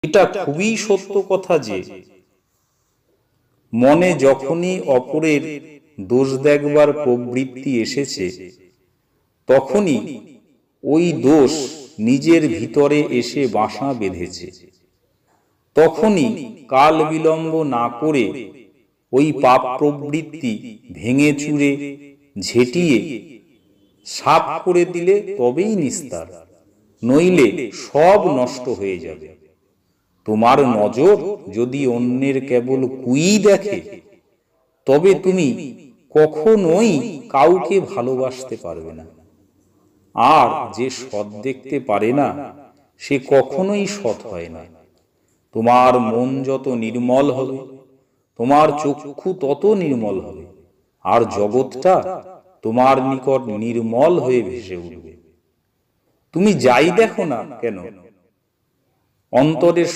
এটা খুবই সত্য কথা যে মনে যখনই অপরের দোষ দেখবার প্রবৃত্তি এসেছে, তখনই ওই দোষ নিজের ভিতরে এসে বাসা বেঁধেছে। তখনই কাল বিলম্ব না করে ওই পাপ প্রবৃত্তি ভেঙে চুরে ঝেঁটিয়ে সাফ করে দিলে তবেই নিস্তার, নইলে সব নষ্ট হয়ে যাবে। তোমার নজর যদি অন্যের কেবল কুই দেখে, তবে তুমি কখনোই কাউকে ভালোবাসতে পারবে না। আর যে সৎ দেখতে পারে না, সে কখনোই সৎ হয় না। তোমার মন যত নির্মল হবে, তোমার চক্ষু তত নির্মল হবে, আর জগৎটা তোমার নিকট নির্মল হয়ে ভেসে উঠবে। তুমি যাই দেখো না কেন, অন্তরের